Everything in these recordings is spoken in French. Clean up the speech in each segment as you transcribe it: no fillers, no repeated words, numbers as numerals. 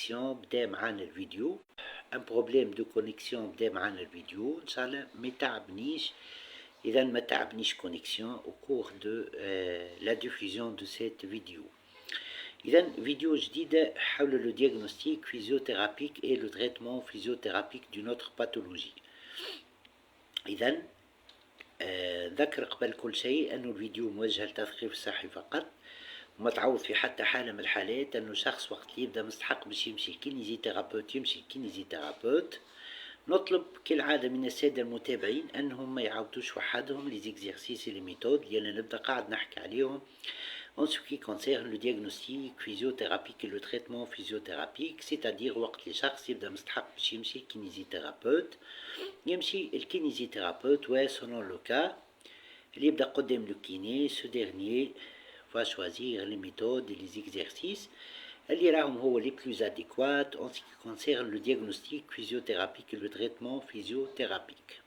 كونيكسيون بدا معانا الفيديو، ان بروبليم دو كونيكسيون بدا معانا الفيديو ان شاء الله ما تعبنيش. اذا ما تعبنيش كونيكسيون او كور دو لا ديفوزيون دو سيت فيديو. اذا فيديو جديده حول لو ديagnostic physiothérapique et le traitement physiothérapique d'une autre pathologie. اذا ذكر قبل كل شيء انه الفيديو موجه للتثقيف الصحي فقط، وما تعوض في حتى حالة من الحالات انه شخص وقت اللي يبدا مستحق باش يمشي كينيزيثيرابوت يمشي كينيزيثيرابوت. نطلب كالعادة من السادة المتابعين انهم ما يعاودوش وحدهم لي زيكزيرسيس لي ميثود اللي نبدا قاعد نحكي عليهم en ce qui concerne le diagnostic physiothérapique et le traitement physiothérapique، c'est-à-dire وقت اللي شخص يبدا مستحق باش يمشي كينيزيثيرابوت يمشي الكينيزيثيرابوت و selon le cas اللي يبدا قدام لو كيني ce dernier va choisir les méthodes et les exercices اللي راهم هو les plus adéquats en ce qui concerne le diagnostic physiothérapique et le traitement physiothérapique.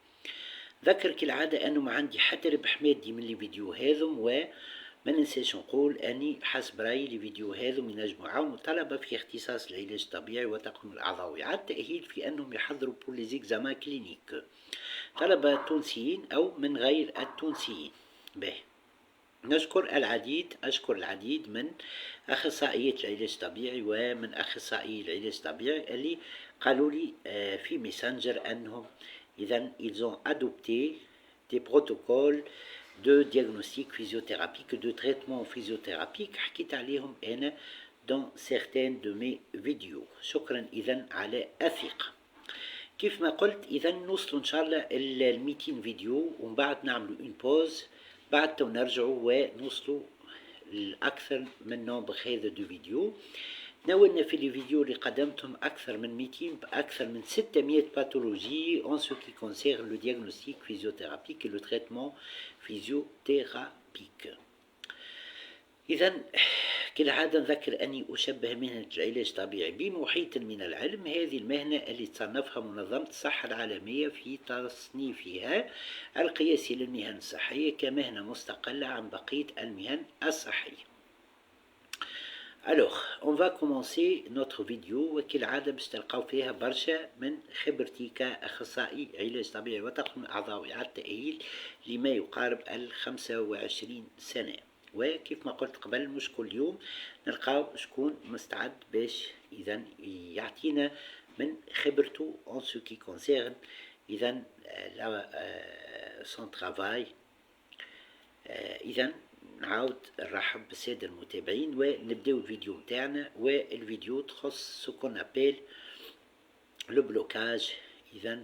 ذكر كالعادة أنه ما عندي حتى ربح مادي من الفيديو هذم، وما ننساش نقول أني حسب رأيي الفيديو هذم ينجموا يعاونوا الطلبة في اختصاص العلاج الطبيعي وتقويم الأعضاء وإعادة التأهيل في أنهم يحضروا بور لي زيكزامان كلينيك، طلبة تونسيين أو من غير التونسيين. باهي، أشكر العديد من أخصائيات العلاج الطبيعي ومن أخصائي العلاج الطبيعي اللي قالوا لي في ميسنجر أنهم إذن ils ont adopté des protocoles de diagnostic physiothérapique de traitement physiothérapique حكيت عليهم أنا dans certaines de mes vidéos. شكرا إذن على الثقة. كيف ما قلت إذن نوصلوا إن شاء الله ال 200 فيديو ومن بعد نعملوا une pause، بعد تو نرجعوا ونوصلوا الأكثر من نومبر هذا دو فيديو. ناولنا في الفيديو اللي قدمتهم أكثر من 200 أكثر من 600 باثولوجي en ce qui concerne le diagnostic physiothérapique et le traitement physiothérapique. إذا كالعادة نذكر أني أشبه مهنة العلاج الطبيعي بمحيط من العلم، هذه المهنة اللي تصنفها منظمة الصحة العالمية في تصنيفها القياسي للمهن الصحية كمهنة مستقلة عن بقية المهن الصحية. Alors, on va commencer notre vidéo وكالعادة باش تلقاو فيها برشا من خبرتي كأخصائي علاج طبيعي وتقويم الأعضاء وإعادة التأهيل لما يقارب 25 سنة. وكيف ما قلت قبل مش كل يوم نلقاو شكون مستعد باش إذن يعطينا من خبرته en ce qui concerne إذن son travail. إذن نعاود نرحب بالسادة المتابعين ونبداو الفيديو متاعنا، والفيديو تخص ce qu'on appelle le blocage. إذن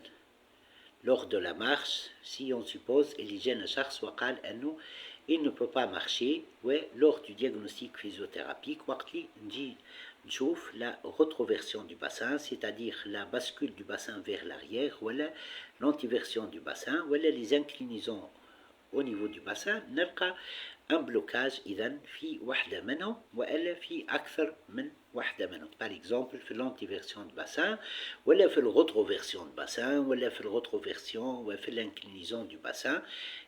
lors de la marche si on suppose اللي جانا شخص وقال أنه il ne peut pas marcher، و lors du diagnostic physiothérapique وقت اللي نجي نشوف la rétroversion du bassin c'est-à-dire la bascule du bassin vers l'arrière ولا l'antiversion du bassin ولا les inclinaisons au niveau du bassin، نلقى un blocage إذن في وحدة منهم وإلا في أكثر من وحدة منهم. par exemple في l'antiversion du bassin ولا في الrétroversion du bassin ولا في الrétroversion وفي l'inclinaison du bassin.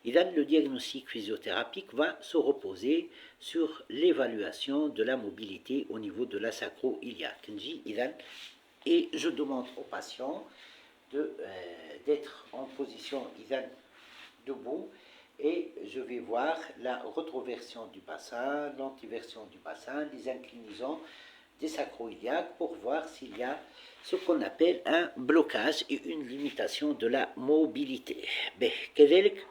إذن le diagnostic physiothérapique va se reposer sur l'évaluation de la mobilité au niveau de la sacro-iliaque. نجي إذن et je demande au patient d'être en position إذن debout et je vais voir la rétroversion du bassin, l'antiversion du bassin, les inclinaisons des sacro-iliaques pour voir s'il y a ce qu'on appelle un blocage et une limitation de la mobilité. كذلك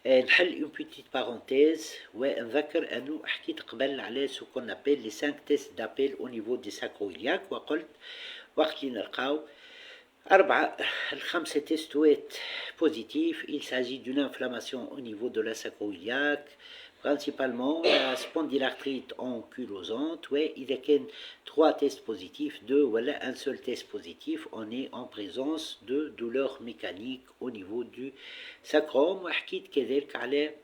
نحل une petite parenthèse ونذكر أنه حكيت قبل على ce qu'on appelle les 5 tests d'appel au niveau des sacro-iliaques، وقلت وقت اللي نلقاو 5 تيستوات positifs il s'agit d'une inflammation au niveau de la sacro-iliaque principalement la spondylarthrite ankylosante. وإذا كان 3 tests positifs 2 ولا un seul test positif on est en présence de douleurs mécaniques au niveau du sacrum. وحكيت كذلك على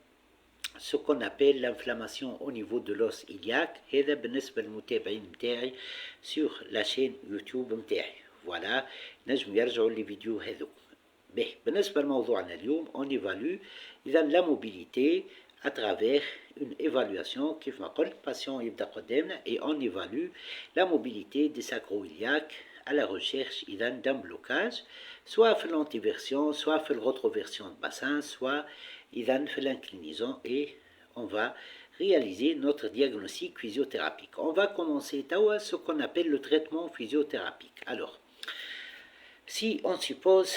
ce qu'on appelle l'inflammation au niveau de l'os iliaque. هذا بالنسبة للمتابعين متاعي sur la chaîne YouTube متاعي. فوالا نجم يرجعوا للفيديو هذو. بالنسبة لموضوعنا اليوم on évalue إذا la mobilité à travers une évaluation qui fait que le patient et on évalue la mobilité des sacro-iliaques à la recherche d'un blocage, soit fait l'antiversion, soit fait la rétroversion de bassin, soit fait l'inclinaison et on va réaliser notre diagnostic physiothérapique. On va commencer à ce qu'on appelle le traitement physiothérapique. Alors, si on suppose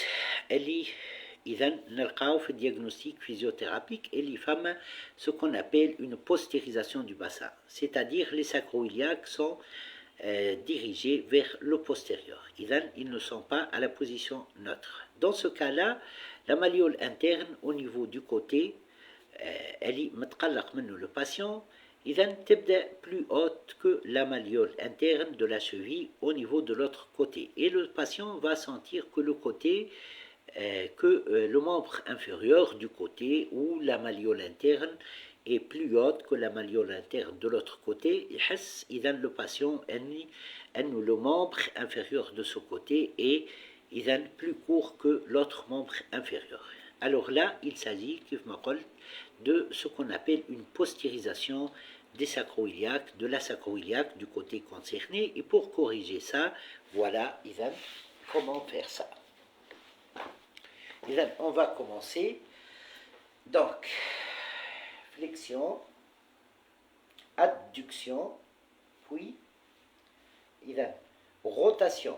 إذا نلقاو في diagnostic physiothérapique et les femmes ce qu'on appelle une postérisation du bassin, c'est-à-dire les sacro-iliaques sont dirigés vers le postérieur. Ils ne sont pas à la position neutre. Dans ce cas-là, la malléole interne au niveau du côté, elle est متقلق منه le patient, تبدأ plus haute que la malléole interne de la cheville au niveau de l'autre côté. Et le patient va sentir que le côté le membre inférieur du côté où la malléole interne est plus haute que la malléole interne de l'autre côté. Le patient le membre inférieur de ce côté est plus court que l'autre membre inférieur. Alors là, il s'agit de ce qu'on appelle une postérisation des sacro-iliaques, de la sacro-iliaque du côté concerné. Et pour corriger ça, voilà comment faire ça. On va commencer. Donc, flexion, adduction, puis rotation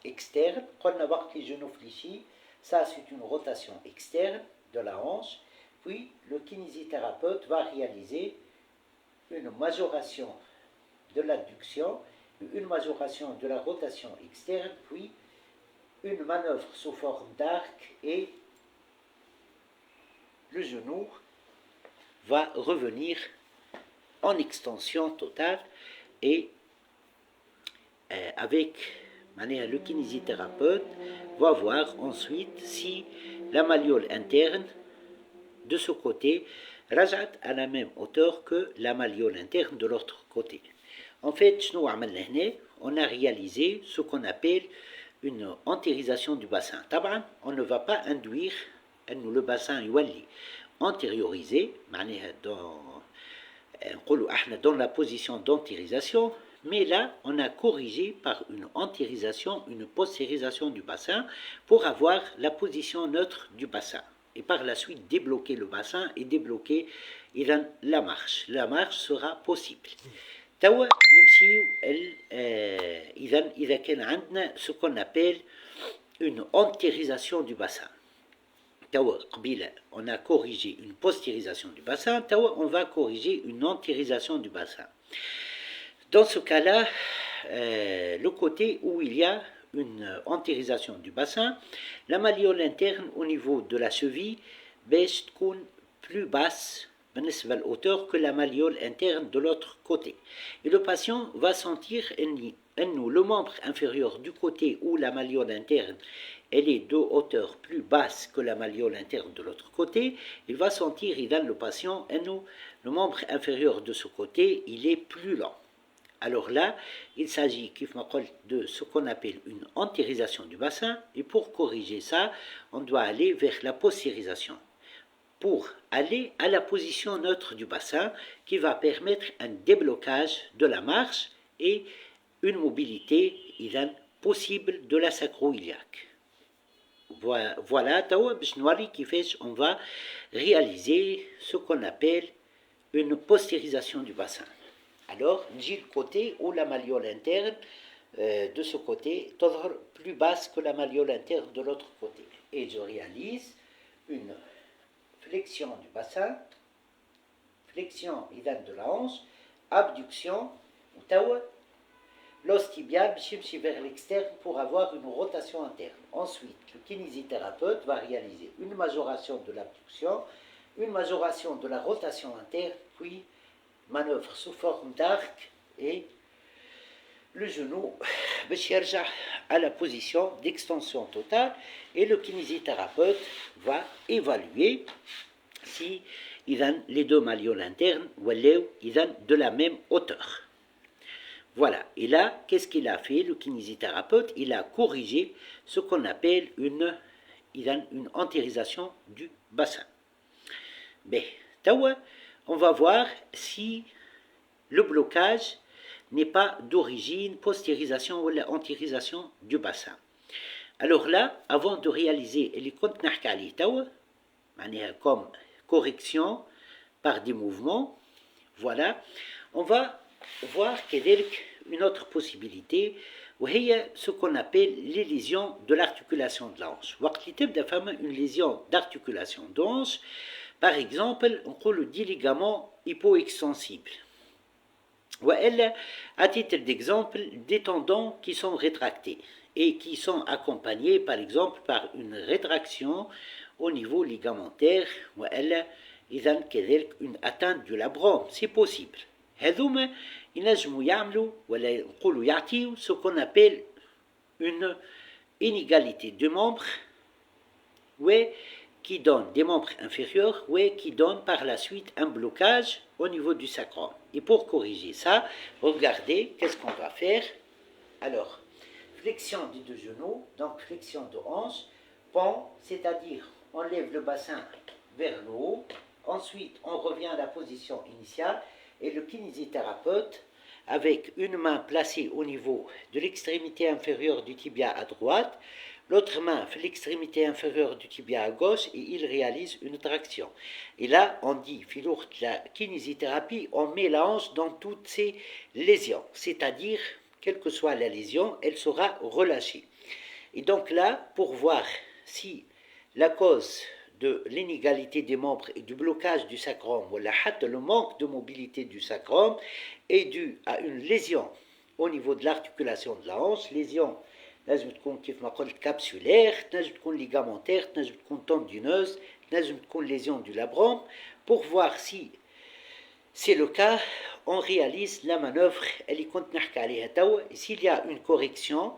externe. Prenez voir que les genoux fléchis, ça c'est une rotation externe de la hanche. Puis le kinésithérapeute va réaliser une majoration de l'adduction, une majoration de la rotation externe, puis une manœuvre sous forme d'arc et le genou va revenir en extension totale et avec le kinésithérapeute va voir ensuite si la malléole interne de ce côté rajat à la même hauteur que la malléole interne de l'autre côté. En fait, on a réalisé ce qu'on appelle une antérisation du bassin. On ne va pas induire le bassin antériorisé dans la position d'antérisation, mais là on a corrigé par une antérisation, une postérisation du bassin pour avoir la position neutre du bassin et par la suite débloquer le bassin et débloquer la marche. La marche sera possible. توا نمشيو إذا كان عندنا ce qu'on appelle une antérisation du bassin. توا قبيلة on a corrigé une postérisation du bassin, توا on va corriger une antérisation du bassin. Dans ce cas-là, le côté où il y a une antérisation du bassin, la malléole interne au niveau de la cheville باش تكون plus basse بالنسبة للhauteur que la malléole interne de l'autre côté. Et le patient va sentir le membre inférieur du côté où la malléole interne elle est de hauteur plus basse que la malléole interne de l'autre côté. Il va sentir le patient le membre inférieur de ce côté il est plus lent. Alors là, il s'agit de ce qu'on appelle une antérisation du bassin et pour corriger ça, on doit aller vers la postérisation. Pour aller à la position neutre du bassin qui va permettre un déblocage de la marche et une mobilité possible de la sacro-iliaque. Voilà, on va réaliser ce qu'on appelle une postérisation du bassin. Alors, j'ai le côté où la malléole interne de ce côté est plus basse que la malléole interne de l'autre côté. Et je réalise une flexion du bassin, flexion de la hanche, abduction, l'os tibial vers l'externe pour avoir une rotation interne. Ensuite, le kinésithérapeute va réaliser une majoration de l'abduction, une majoration de la rotation interne, puis manœuvre sous forme d'arc et le genou à la position d'extension totale et le kinésithérapeute va évaluer si les deux malléoles internes de la même hauteur. Voilà, et là, qu'est-ce qu'il a fait, le kinésithérapeute? Il a corrigé ce qu'on appelle une antérisation du bassin. Mais, on va voir si le blocage n'est pas d'origine postérisation ou antérisation du bassin. Alors là, avant de réaliser les comptes نحكي comme correction par des mouvements, voilà, on va voir une autre possibilité, وهي ce qu'on appelle les lésions de l'articulation de la hanche. وقت اللي تبدا فما une lésion d'articulation de hanche, par exemple, on parle des ligaments hypoextensibles. والا à titre d'exemple, des tendons qui sont rétractés et qui sont accompagnés par exemple par une rétraction au niveau ligamentaire والا إذا كذلك une atteinte du labrum, c'est possible. هذوما ينجموا يعملوا ولا نقولوا يعطيوا ce qu'on appelle une inégalité de membres qui donne des membres inférieurs qui donne par la suite un blocage au niveau du sacrum. Et pour corriger ça, regardez qu'est-ce qu'on va faire. Alors, flexion des deux genoux, donc flexion de hanche, pont, c'est-à-dire on lève le bassin vers le haut, ensuite on revient à la position initiale et le kinésithérapeute, avec une main placée au niveau de l'extrémité inférieure du tibia à droite, l'autre main fait l'extrémité inférieure du tibia à gauche et il réalise une traction. Et là, on dit, filour la kinésithérapie, on met la hanche dans toutes ces lésions, c'est-à-dire, quelle que soit la lésion, elle sera relâchée. Et donc là, pour voir si la cause de l'inégalité des membres et du blocage du sacrum, ou le manque de mobilité du sacrum, est dû à une lésion au niveau de l'articulation de la hanche, lésion لازم تكون كيف ما قلت capsulaire, تنجم تكون ligamentaire, تنجم تكون tendineuse, تنجم تكون lésion du labrum. Pour voir si c'est le cas, on réalise la manœuvre اللي كنت نحكي عليها توا. S'il y a une correction,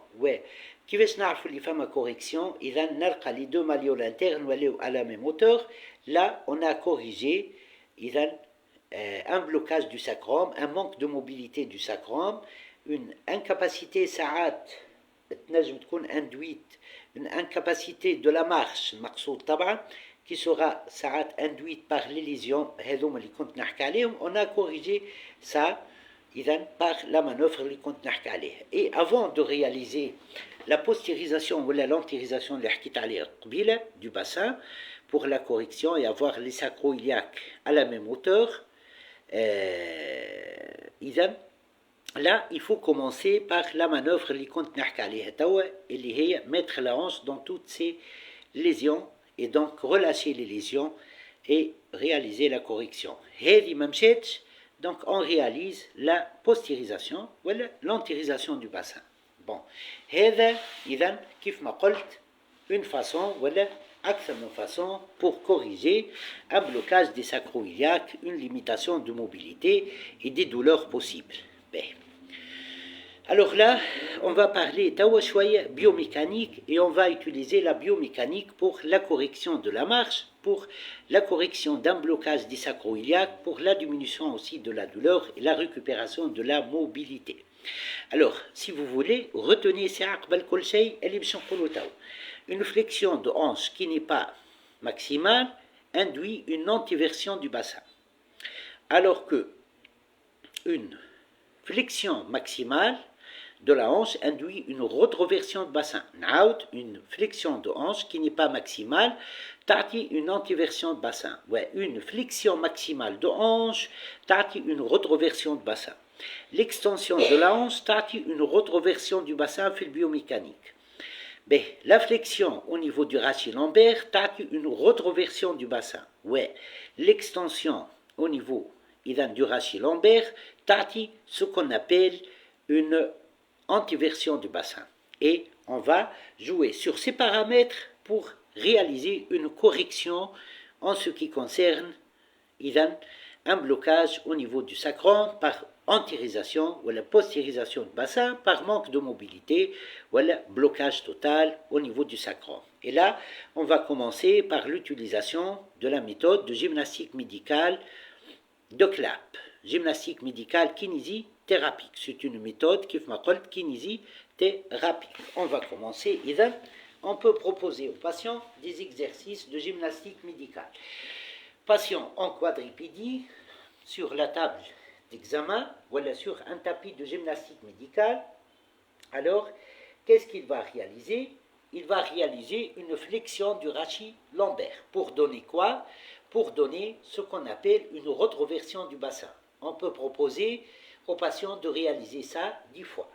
كيفاش نعرفوا اللي فما correction؟ إذا نلقى les deux malléoles internes ولاو à la même hauteur. Là, on a corrigé إذا un blocage du sacrum, un manque de mobilité du sacrum, une incapacité ساعات تنجم تكون induite, une incapacité de la marche المقصود طبعا qui sera ساعات induite par les lésions هذوما اللي كنت نحكي عليهم. On a corrigé ça إذا par la manœuvre اللي كنت نحكي عليها. Et avant de réaliser la postérisation ou l'antérisation اللي حكيت عليها قبيله du bassin pour la correction et avoir les sacro-iliaques à la même hauteur, إذا là, il faut commencer par la manœuvre اللي كنت نحكي عليها توا اللي هي mettre la hanche dans toutes ces lésions et donc relâcher les lésions et réaliser la correction. هذه ما مشاتش, donc on réalise la postérisation ou l'antérisation du bassin. Bon, هذا إذا كيف ما قلت une façon ولا أكثر من façon pour corriger un blocage des sacro-iliaques, une limitation de mobilité et des douleurs possibles. Alors là, on va parler d'awashwaya biomécanique et on va utiliser la biomécanique pour la correction de la marche, pour la correction d'un blocage des sacro-iliaques, pour la diminution aussi de la douleur et la récupération de la mobilité. Alors, si vous voulez, retenez une flexion de hanche qui n'est pas maximale induit une antiversion du bassin, alors que une flexion maximale de la hanche induit une rétroversion de bassin. Une flexion de hanche qui n'est pas maximale تعطي une antiversion de bassin. Une flexion maximale de hanche تعطي une rétroversion de bassin. L'extension de la hanche تعطي une rétroversion du bassin في البيوميكانيك. La flexion au niveau du rachis lombaire تعطي une rétroversion du bassin. L'extension au niveau du rachis lombaire تعطي ce qu'on appelle une antiversion du bassin. Et on va jouer sur ces paramètres pour réaliser une correction en ce qui concerne un blocage au niveau du sacrum par antérisation ou la postérisation du bassin, par manque de mobilité ou le blocage total au niveau du sacrum. Et là, on va commencer par l'utilisation de la méthode de gymnastique médicale de Clapp. Gymnastique médicale kinésithérapique. C'est une méthode qui m'appelle kinésithérapique. On va commencer. On peut proposer aux patients des exercices de gymnastique médicale. Patient en quadripédie, sur la table d'examen, voilà sur un tapis de gymnastique médicale, alors qu'est-ce qu'il va réaliser? Il va réaliser une flexion du rachis lombaire. Pour donner quoi? Pour donner ce qu'on appelle une rétroversion du bassin. On peut proposer aux patients de réaliser ça 10 fois.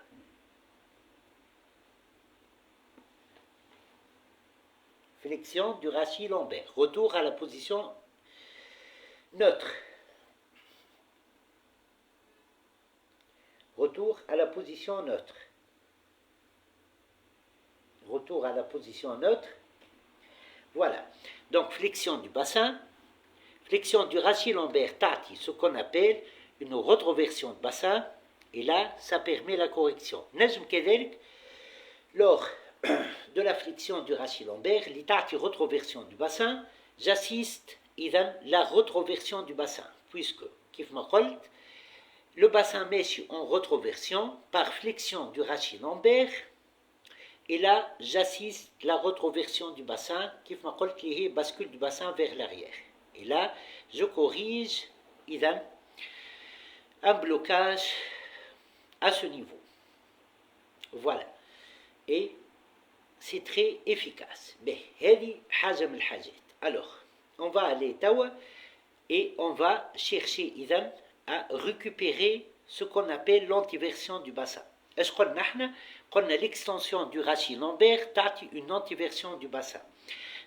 Flexion du rachis lombaire. Retour à la position neutre. Retour à la position neutre. Retour à la position neutre. Voilà. Donc, flexion du bassin, flexion du rachis lombaire, tati, ce qu'on appelle une rétroversion de bassin. Et là, ça permet la correction. Nejm kedalik, lors de la flexion du rachis lombaire, li tati rétroversion du bassin, j'assiste à la rétroversion du bassin. Puisque, kif ma qult, le bassin met en rétroversion par flexion du rachis lombaire. Et là, j'assiste à la rétroversion du bassin, qui fait bascule du bassin vers l'arrière. Et là, je corrige un blocage à ce niveau. Voilà. Et c'est très efficace. Alors, on va aller tawa et on va chercher à récupérer ce qu'on appelle l'antiversion du bassin. Est-ce qu'on a l'extension du rachis lombaire, tati une antiversion du bassin.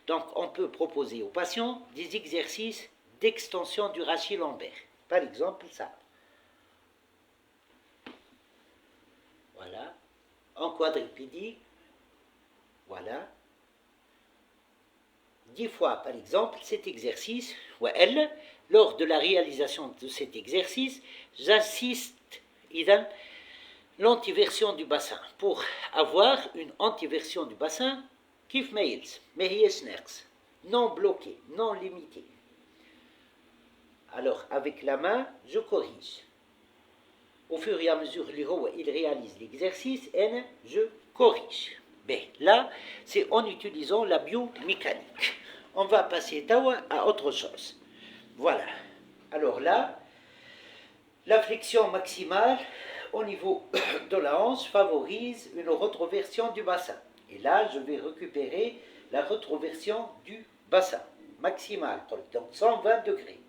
Donc, on peut proposer aux patients des exercices d'extension du rachis lombaire. Par exemple, ça. Voilà. En quadripédie. Voilà. 10 fois, par exemple, cet exercice, ou elle, lors de la réalisation de cet exercice, j'assiste à l'antiversion du bassin, pour avoir une antiversion du bassin kif mails, mais non bloqué, non limité. Alors, avec la main, je corrige. Au fur et à mesure il réalise l'exercice, et je corrige. Mais là, c'est en utilisant la biomécanique. On va passer à autre chose. Voilà. Alors là, la flexion maximale au niveau de la hanche favorise une rétroversion du bassin. Et là, je vais récupérer la rétroversion du bassin maximale, donc 120 degrés.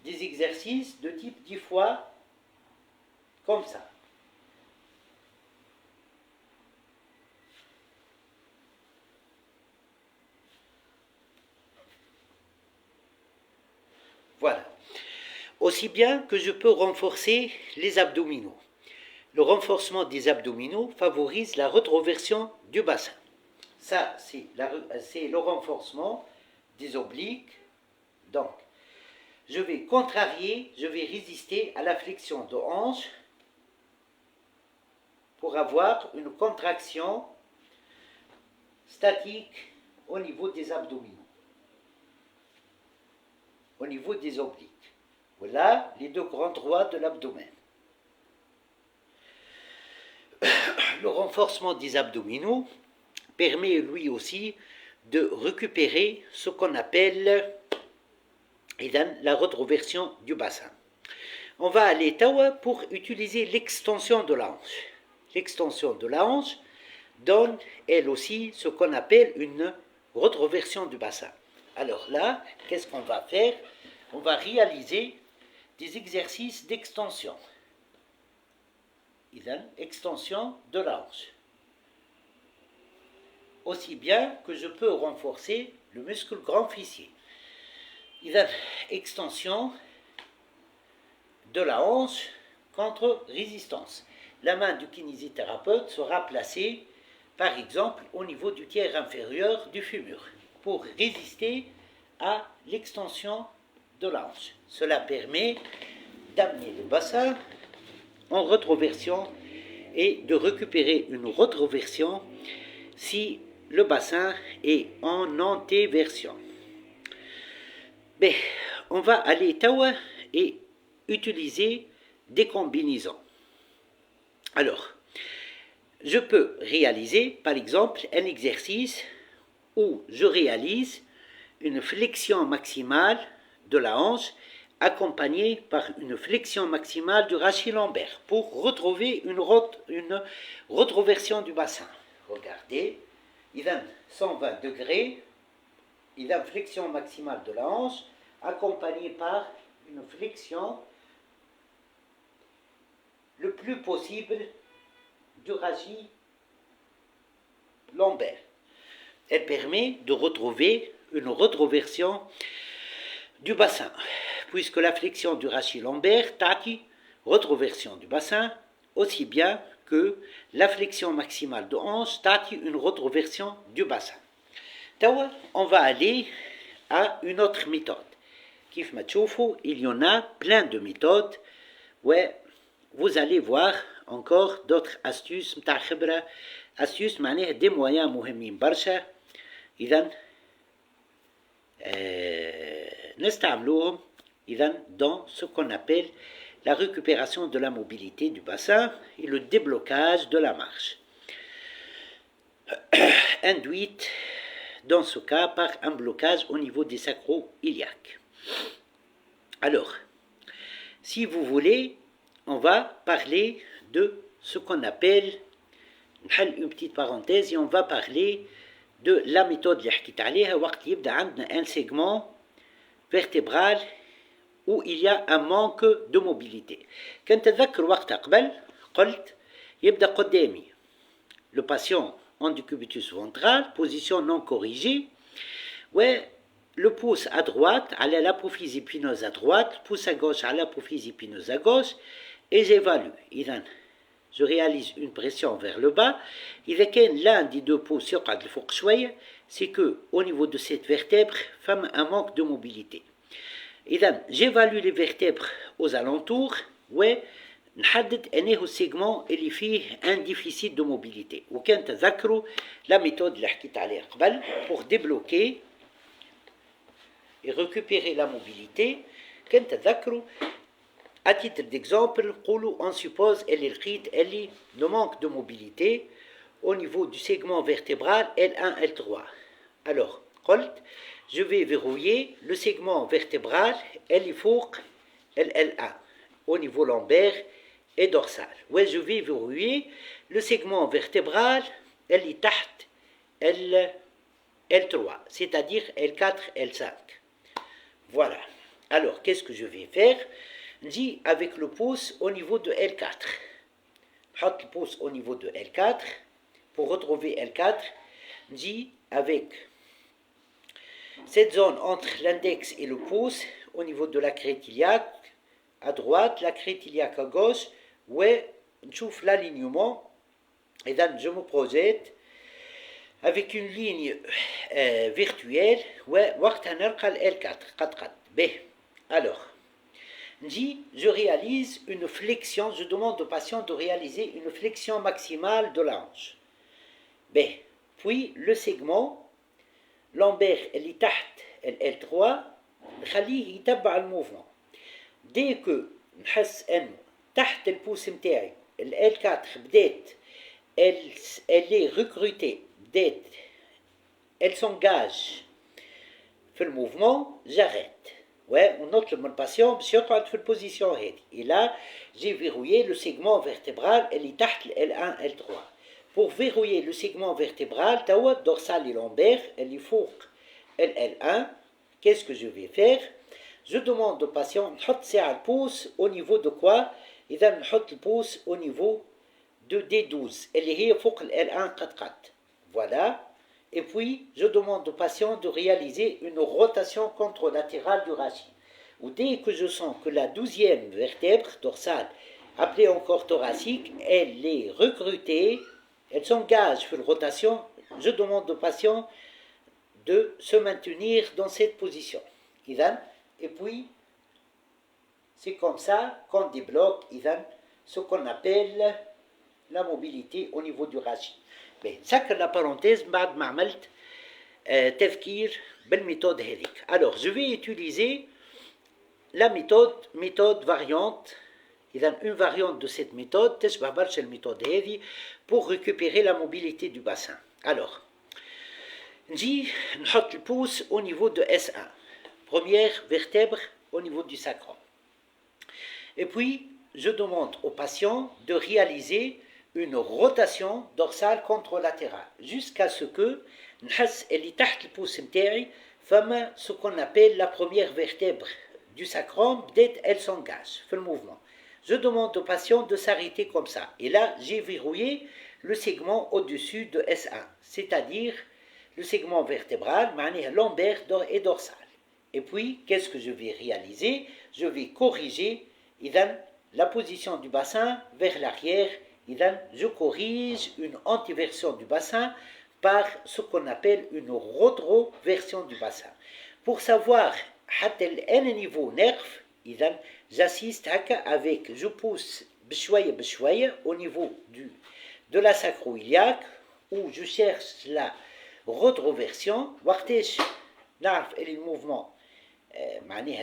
Des exercices de type 10 fois, comme ça. Voilà. Aussi bien que je peux renforcer les abdominaux. Le renforcement des abdominaux favorise la rétroversion du bassin. Ça, c'est le renforcement des obliques. Donc, je vais contrarier, je vais résister à la flexion de hanche pour avoir une contraction statique au niveau des abdominaux, au niveau des obliques. Voilà les deux grands droits de l'abdomen. Le renforcement des abdominaux permet lui aussi de récupérer ce qu'on appelle la rétroversion du bassin. On va aller tawa pour utiliser l'extension de la hanche. L'extension de la hanche donne elle aussi ce qu'on appelle une rétroversion du bassin. Alors là, qu'est-ce qu'on va faire? On va réaliser des exercices d'extension. Extension de la hanche. Aussi bien que je peux renforcer le muscle grand fessier. Extension de la hanche contre résistance. La main du kinésithérapeute sera placée, par exemple, au niveau du tiers inférieur du fémur, pour résister à l'extension de la hanche. Cela permet d'amener le bassin en rétroversion et de récupérer une rétroversion si le bassin est en antéversion. Mais on va aller tawa et utiliser des combinaisons. Alors, je peux réaliser, par exemple, un exercice où je réalise une flexion maximale de la hanche accompagné par une flexion maximale du rachis lombaire pour retrouver une rétroversion du bassin. Regardez, il a 120 degrés, il a une flexion maximale de la hanche accompagnée par une flexion le plus possible du rachis lombaire. Elle permet de retrouver une rétroversion du bassin, puisque la flexion du rachis lombaire tati rétroversion du bassin, aussi bien que la flexion maximale de hanche tati une rétroversion du bassin. Tawa, on va aller à une autre méthode. Kif ma tchoufou, il y en a plein de méthodes où vous allez voir encore d'autres astuces متاع خبرة astuces معناها des moyens مهمين برشا إذا نستعملوهم إذا dans ce qu'on appelle la récupération de la mobilité du bassin et le déblocage de la marche induite dans ce cas par un blocage au niveau des sacro-iliaques. Alors, si vous voulez, on va parler de ce qu'on appelle, une petite parenthèse, et on va parler de la méthode اللي حكيت عليها وقت يبدا عندنا un segment vertébral où il y a un manque de mobilité. كنت أتذكر وقت قبل قلت يبدا قدامي le patient en décubitus ventral, position non corrigée, ouais, le pouce à droite à l'apophyse épineuse à droite, pouce à gauche à l'apophyse épineuse à gauche, et j'évalue. Je réalise une pression vers le bas. إذا كان l'un des deux pouces يقعد لفوق شوية, c'est que au niveau de cette vertèbre, فما un manque de mobilité. إذا j'évalue les vertèbres aux alentours, ouais, نحدد انه السيجمون اللي فيه ان ديفيسيت دو موبيليتي وكان تذكروا لا ميثود اللي حكيت عليها قبل pour débloquer et récupérer la mobilité. كان تذكروا à titre d'exemple نقولوا on suppose اللي لقيت اللي le manque de mobilité au niveau du segment vertébral L1 L3. Alors قلت je vais verrouiller le segment vertébral اللي فوق L1 au niveau lombaire et dorsal. Ouais, je vais verrouiller le segment vertébral اللي تحت L3, c'est-à-dire L4, L5. Voilà. Alors, qu'est-ce que je vais faire? Dis avec le pouce au niveau de L4. Hâte le pouce au niveau de L4. Pour retrouver L4, dis avec cette zone entre l'index et le pouce au niveau de la crête iliaque à droite, la crête iliaque à gauche, ouais, نشوف l'alignement. Et là, je me projette avec une ligne virtuelle, ouais, وقتها نلقى L4 قد. B. Alors, je réalise une flexion, je demande au patient de réaliser une flexion maximale de la hanche. B. Puis le segment lombaire اللي تحت L3 نخليه يتبع الموفمون. dès que نحس انه تحت البوس متاعي ال L4 بدات elle est recrutée, بدات elle s'engage في الموفمون, j'arrête. Ouais, ونطلب من الباسيون باش يقعد في البوزيسيون هذه. Et là, j'ai verrouillé le segment vertébral اللي تحت ال L1 L3. Pour verrouiller le segment vertébral توا dorsal et lombaire اللي فوق ال L1, qu'est-ce que je vais faire? Je demande au patient نحط ساعة البوس au niveau de quoi? إذا نحط البوس au niveau de D12 اللي هي فوق ال L1 قد. Voilà. Et puis, je demande au patient de réaliser une rotation contralatérale du rachis. Ou dès que je sens que la 12e vertèbre dorsale, appelée encore thoracique, elle est recrutée, elle s'engage sur une rotation, je demande au patient de se maintenir dans cette position. Et puis, c'est comme ça qu'on débloque ce qu'on appelle la mobilité au niveau du rachis. سكر la parenthèse بعد ما عملت تفكير بالميثود هذيك. Alors, je vais utiliser la méthode variante. إذا une variante de cette méthode تشبه برشا الميثود هذه pour récupérer la mobilité du bassin. Alors, نجي نحط le pouce au niveau de S1. Première vertèbre au niveau du sacrum. Et puis, je demande au patient de réaliser une rotation dorsale contralatérale jusqu'à ce que نحس اللي تحت البوس متاعي فما ce qu'on appelle la première vertèbre du sacrum بدات elle s'engage في le mouvement. Je demande au patient de s'arrêter comme ça. Et là, j'ai verrouillé le segment au-dessus de S1, c'est-à-dire le segment vertébral, lombaire et dorsal. Et puis, qu'est-ce que je vais réaliser? Je vais corriger la position du bassin vers l'arrière. Je corrige une antiversion du bassin par ce qu'on appelle une rétroversion du bassin. Pour savoir à quel niveau nerf, j'assiste avec, je pousse bchouaye au niveau de la sacro-iliaque où je cherche la rétroversion. Le mouvement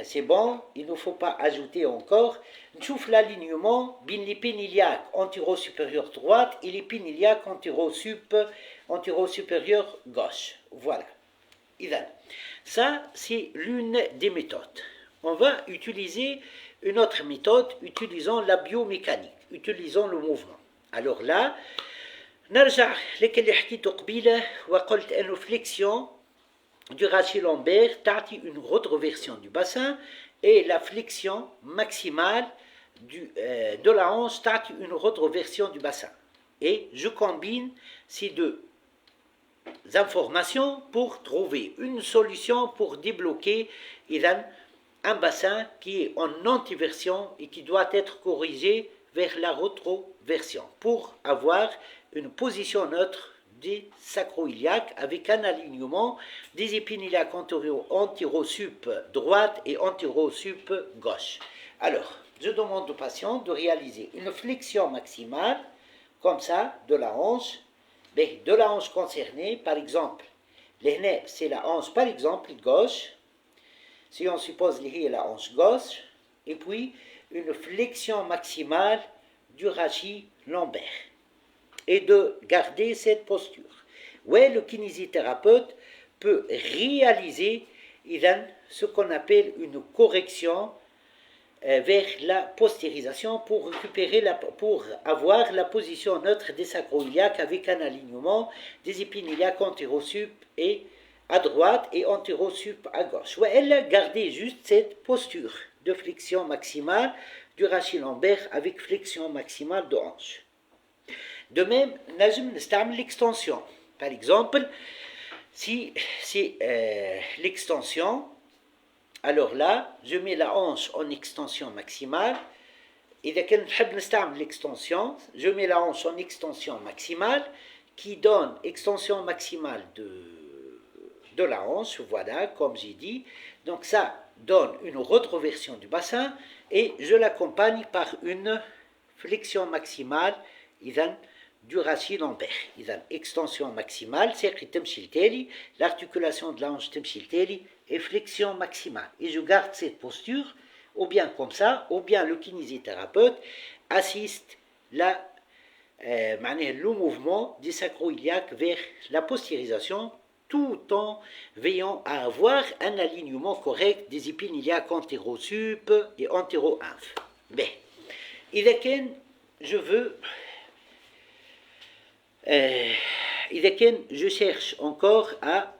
c'est bon, il ne faut pas ajouter encore. Nchouf l'alignement bin l'épine iliaque antéro-supérieure droite et l'épine iliaque antéro-supérieure gauche. Voilà. Ça, c'est l'une des méthodes. On va utiliser une autre méthode, utilisant la biomécanique, utilisant le mouvement. Alors là, نرجع لك اللي حكيته قبيله وقلت انه flexion du rachis lombaire تعطي une rétroversion du bassin et la flexion maximale de la hanche تعطي une rétroversion du bassin. Et je combine ces deux informations pour trouver une solution pour débloquer un bassin qui est en antiversion et qui doit être corrigé vers la rétroversion pour avoir une position neutre des sacro-iliaques avec un alignement des épines iliaques antéro-sup droite et antéro-sup gauche. Alors, je demande au patient de réaliser une flexion maximale, comme ça, de la hanche concernée, par exemple, c'est la hanche, par exemple, gauche, si on suppose la hanche gauche, et puis une flexion maximale du rachis lombaire. Et de garder cette posture. Ouais, le kinésithérapeute peut réaliser ce qu'on appelle une correction vers la postérisation pour avoir la position neutre des sacro-iliaques avec un alignement des épines iliaques antéro-sup et à droite et antéro-sup à gauche. Ouais, elle a gardé juste cette posture de flexion maximale du rachis lombaire avec flexion maximale de hanche. De même, نجم نستعمل l'extension. Par exemple, si c'est l'extension, alors là, je mets la hanche en extension maximale. إذا كان نحب نستعمل l'extension, je mets la hanche en extension maximale qui donne extension maximale de la hanche, voilà, comme j'ai dit. Donc ça donne une rétroversion du bassin et je l'accompagne par une flexion maximale du rachis lombaire. Extension maximale, c'est l'articulation de la hanche et flexion maximale. Et je garde cette posture, ou bien comme ça, ou bien le kinésithérapeute assiste le mouvement du sacro-iliaque vers la postérisation, tout en veillant à avoir un alignement correct des épines iliaques antéro-sup et antéro-inf. Bien, إذا كان je veux je cherche encore à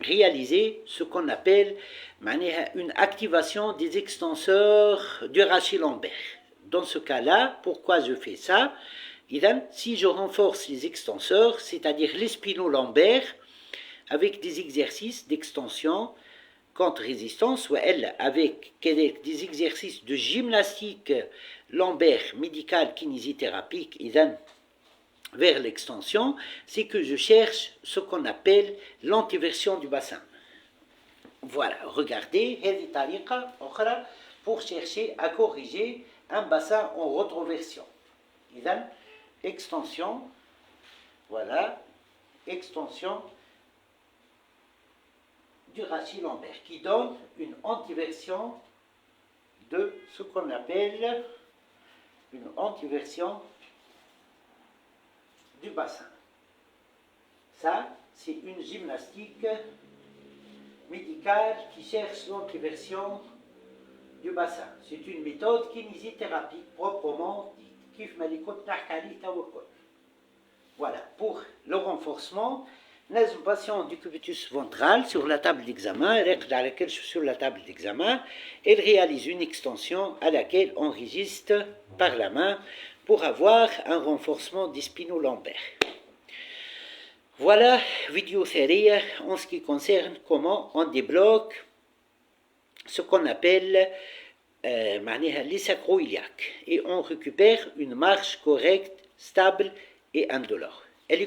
réaliser ce qu'on appelle une activation des extenseurs du rachis lombaire. Dans ce cas-là, pourquoi je fais ça? Si je renforce les extenseurs, c'est-à-dire les spino-lombaires, avec des exercices d'extension contre résistance, ou avec des exercices de gymnastique lombaire médicale kinésithérapique, vers l'extension, c'est que je cherche ce qu'on appelle l'antiversion du bassin. Voilà, regardez, pour chercher à corriger un bassin en rétroversion. Extension, voilà, extension du rachis lombaire qui donne une antiversion de ce qu'on appelle une antiversion du bassin. Ça, c'est une gymnastique médicale qui cherche l'antiversion du bassin. C'est une méthode kinésithérapie proprement dite. كيف ما اللي كنت نحكي عليه توا الكل. Voilà, pour le renforcement, les patients du cubitus ventral sur la table d'examen, sur la table d'examen, elle réalise une extension à laquelle on résiste par la main pour avoir un renforcement des spinolombaires. Voilà, vidéo série en ce qui concerne comment on débloque ce qu'on appelle les sacro-iliaques et on récupère une marche correcte, stable et indolore. Elle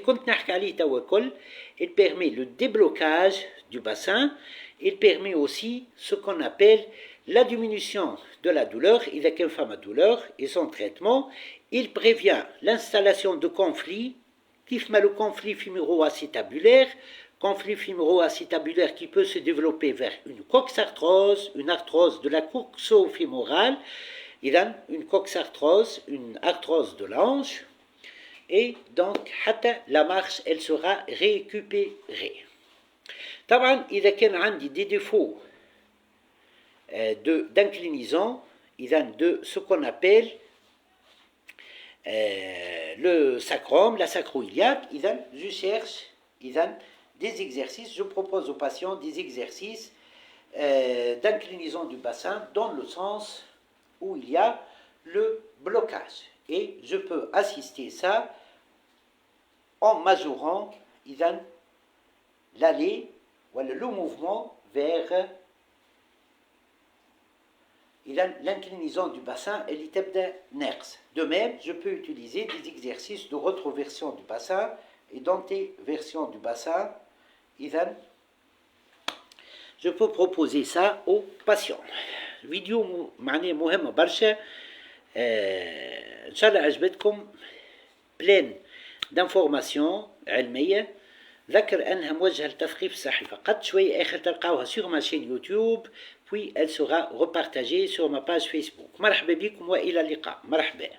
permet le déblocage du bassin, il permet aussi ce qu'on appelle la diminution de la douleur, il a qu'une femme à douleur et son traitement, il prévient l'installation de conflits, qui fait le conflit fémuro-acétabulaire, qui peut se développer vers une coxarthrose, une arthrose de la coxo-fémorale, il a une coxarthrose, une arthrose de l'ange, et donc la marche elle sera récupérée. طبعا إذا كان عندي des défauts d'inclinaison, il a de ce qu'on appelle le sacrum, la sacro-iliaque, je cherche des exercices, je propose aux patients des exercices d'inclinaison du bassin dans le sens où il y a le blocage. Et je peux assister ça en majorant l'aller ou le mouvement vers l'inclinaison du bassin et l'itebda nerfs. De même, je peux utiliser des exercices de rétroversion du bassin et d'antéversion du bassin. Je peux proposer ça aux patients. Vidéo معناها مهمة برشا. إن شاء الله عجبتكم بلان d'informations علمية. ذكر أنها موجهة للتثقيف الصحي فقط. شوية آخر تلقاوها sur ma chaîne YouTube puis elle sera repartagée sur ma page Facebook. مرحبا بكم وإلى اللقاء. مرحبا.